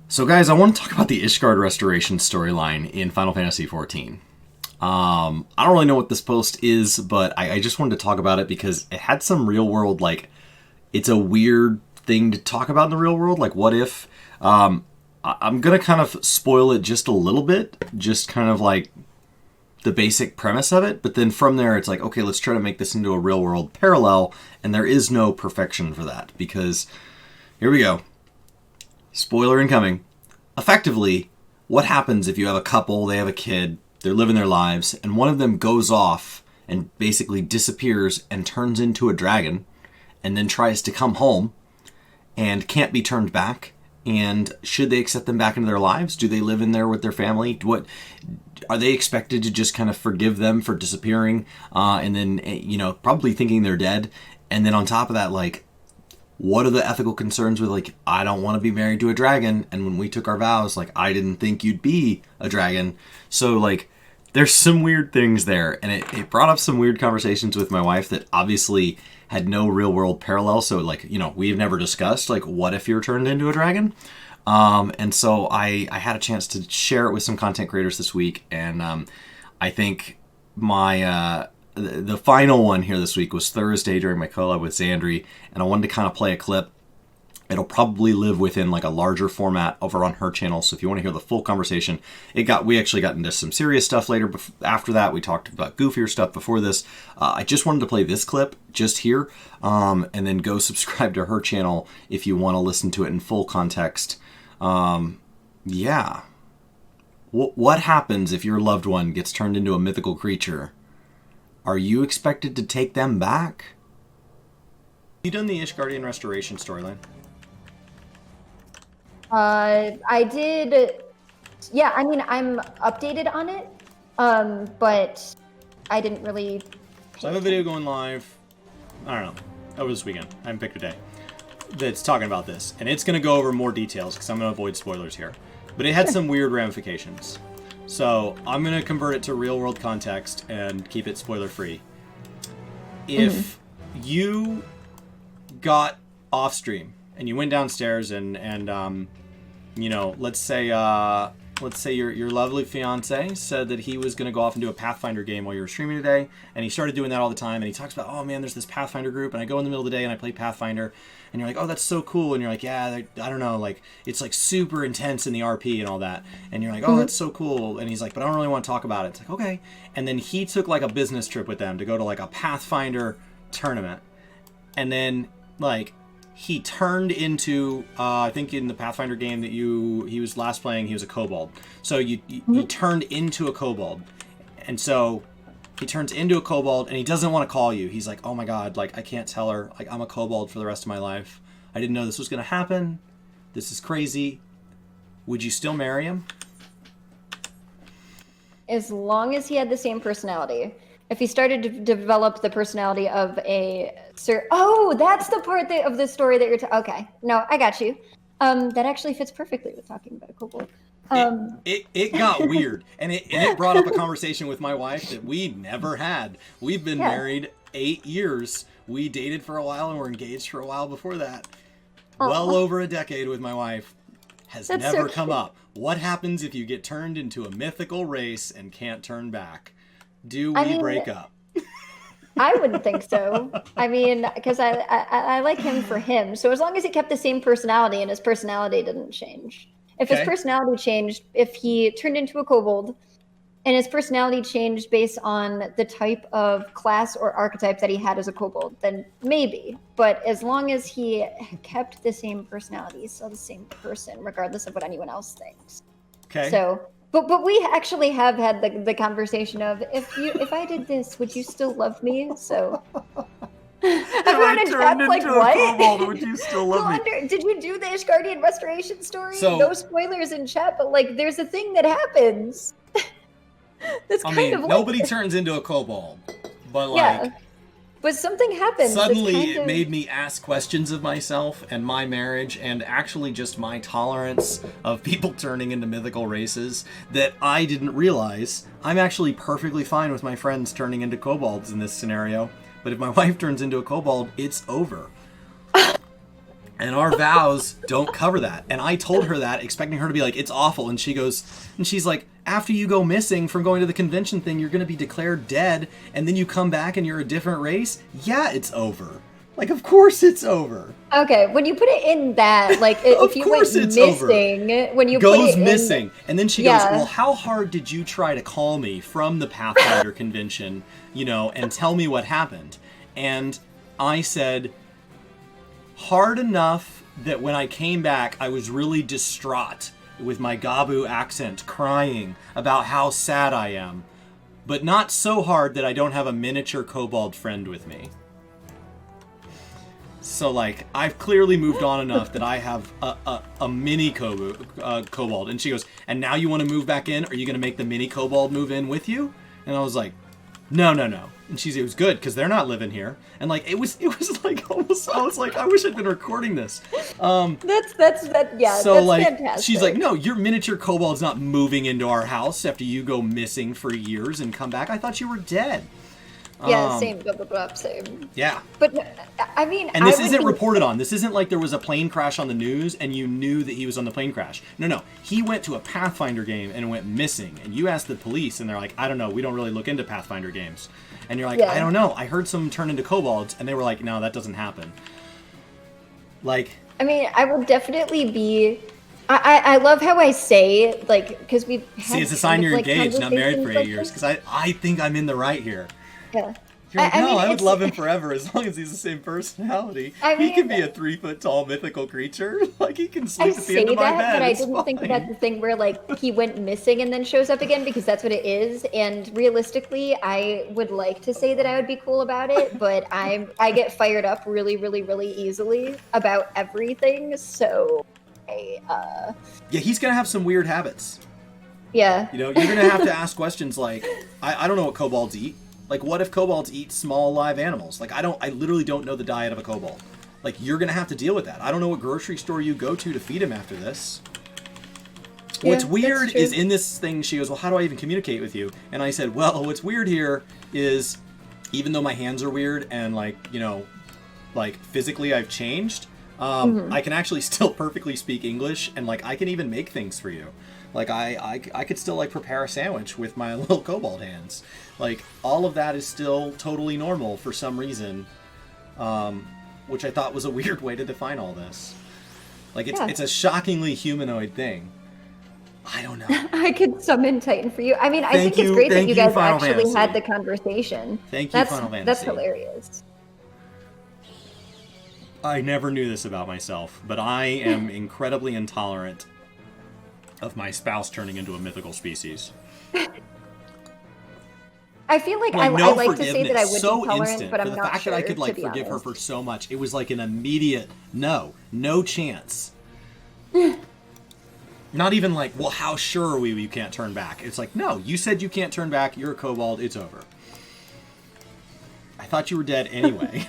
So guys, I want to talk about the Ishgard restoration storyline in Final Fantasy XIV. I don't really know what this post is, but I just wanted to talk about it because it had some real world, it's a weird thing to talk about in the real world. Like, what if, I'm going to kind of spoil it just a little bit, just kind of like the basic premise of it. But then from there, it's like, okay, let's try to make this into a real world parallel. And there is no perfection for that because here we go. Spoiler incoming. Effectively, what happens if you have a couple, they have a kid, they're living their lives, and one of them goes off and basically disappears and turns into a dragon, and then tries to come home and can't be turned back? And should they accept them back into their lives? Do they live in there with their family? What are they expected to just kind of forgive them for disappearing, and then probably thinking they're dead? And then on top of that, what are the ethical concerns with, I don't want to be married to a dragon, and when we took our vows, I didn't think you'd be a dragon. So, there's some weird things there, and it brought up some weird conversations with my wife that obviously had no real-world parallel, so, we've never discussed, what if you're turned into a dragon? And so I had a chance to share it with some content creators this week, and I think my... The final one here this week was Thursday during my collab with Xandri, and I wanted to kind of play a clip. It'll probably live within a larger format over on her channel, so if you want to hear the full conversation, we actually got into some serious stuff later. After that, we talked about goofier stuff before this. I just wanted to play this clip just here, and then go subscribe to her channel if you want to listen to it in full context. Yeah. What happens if your loved one gets turned into a mythical creature? Are you expected to take them back? You done the Ishgardian restoration storyline? I did. Yeah, I mean, I'm updated on it, but I didn't really. So I have a video going live. I don't know, over this weekend. I haven't picked a day. That's talking about this, and it's going to go over more details because I'm going to avoid spoilers here. But it had some weird ramifications. So I'm going to convert it to real world context and keep it spoiler free. If you got off stream and you went downstairs and let's say your lovely fiance said that he was going to go off and do a Pathfinder game while you were streaming today, and he started doing that all the time, and he talks about, oh man, there's this Pathfinder group, and I go in the middle of the day and I play Pathfinder, and you're like, oh, that's so cool, and you're like, yeah, I don't know, it's super intense in the RP and all that, and you're like, oh, that's so cool, and he's like, but I don't really want to talk about it. It's like, okay. And then he took a business trip with them to go to a Pathfinder tournament, and then he turned into, I think in the Pathfinder game that he was last playing, he was a Kobold. So he turned into a Kobold. And so he turns into a Kobold, and he doesn't want to call you. He's like, oh my god, I can't tell her. I'm a Kobold for the rest of my life. I didn't know this was going to happen. This is crazy. Would you still marry him? As long as he had the same personality. If he started to develop the personality of oh, that's the part of the story that you're okay. No, I got you. That actually fits perfectly with talking about a kobold. It got weird, and it brought up a conversation with my wife that we never had. We've been married 8 years. We dated for a while and were engaged for a while before that. Well over a decade with my wife. Has never come up. What happens if you get turned into a mythical race and can't turn back? Do we break up? I wouldn't think so. I mean, because I like him for him. So as long as he kept the same personality and his personality didn't change. If his personality changed, if he turned into a kobold and his personality changed based on the type of class or archetype that he had as a kobold, then maybe. But as long as he kept the same personality, he's still the same person, regardless of what anyone else thinks. Okay. So... But we actually have had the conversation of if I did this, would you still love me? So everyone in chat's like, what? Kobold, would you still love me? Did you do the Ishgardian restoration story? So, no spoilers in chat, but there's a thing that happens. That's kind of nobody turns into a kobold, but but something happens. Suddenly, it made me ask questions of myself and my marriage, and actually just my tolerance of people turning into mythical races that I didn't realize. I'm actually perfectly fine with my friends turning into kobolds in this scenario, but if my wife turns into a kobold, it's over. And our vows don't cover that. And I told her that, expecting her to be like, it's awful. And she's like, after you go missing from going to the convention thing, you're going to be declared dead. And then you come back and you're a different race. Yeah, it's over. Like, of course it's over. Okay, when you put it in that, like, if you went missing, when you goes put it missing, and then she goes, well, how hard did you try to call me from the Pathfinder convention, and tell me what happened? And I said, hard enough that when I came back, I was really distraught with my Gabu accent, crying about how sad I am, but not so hard that I don't have a miniature kobold friend with me. So, like, I've clearly moved on enough that I have a mini kobold. And she goes, and now you want to move back in? Are you going to make the mini kobold move in with you? And I was like, no. And it was good, because they're not living here. And, like, it was like, almost, I was like, I wish I'd been recording this. Yeah, so, that's fantastic. She's like, no, your miniature kobold's not moving into our house after you go missing for years and come back. I thought you were dead. Yeah, same, blah, blah, blah, same. Yeah. But, I mean... And this isn't reported on. This isn't like there was a plane crash on the news and you knew that he was on the plane crash. No. He went to a Pathfinder game and went missing. And you asked the police and they're like, I don't know, we don't really look into Pathfinder games. And you're like, I don't know, I heard some turn into kobolds. And they were like, no, that doesn't happen. Like... I mean, I will definitely be... I love how I say, like, because we've had... See, it's a sign you're engaged, not married for 8 years. Because I think I'm in the right here. Yeah. You're like, I would love him forever as long as he's the same personality. He can be a 3-foot-tall mythical creature. Like, he can sleep at the end of my bed. But I didn't think about the thing where, like, he went missing and then shows up again, because that's what it is. And realistically, I would like to say that I would be cool about it, but I get fired up really, really, really easily about everything. So, yeah, he's gonna have some weird habits. Yeah. You're gonna have to ask questions like, I don't know what kobolds eat. Like, what if kobolds eat small live animals? Like, I literally don't know the diet of a kobold. Like, you're going to have to deal with that. I don't know what grocery store you go to feed him after this. Yeah, what's weird is in this thing, she goes, well, how do I even communicate with you? And I said, well, what's weird here is, even though my hands are weird and, like, like, physically I've changed, I can actually still perfectly speak English, and, like, I can even make things for you. Like, I could still, like, prepare a sandwich with my little kobold hands. Like, all of that is still totally normal for some reason, which I thought was a weird way to define all this. Like, it's a shockingly humanoid thing. I don't know. I could summon Titan for you. I mean, I think it's great that you guys actually had the conversation. Thank you, Final Fantasy. That's hilarious. I never knew this about myself, but I am incredibly intolerant of my spouse turning into a mythical species. I feel like I like to say that I would so be tolerant, instant, but I'm for the not fact sure, that I could like forgive her for so much. It was like an immediate no chance. Not even like, well, how sure are we you can't turn back? It's like, no, you said you can't turn back. You're a kobold. It's over. I thought you were dead anyway.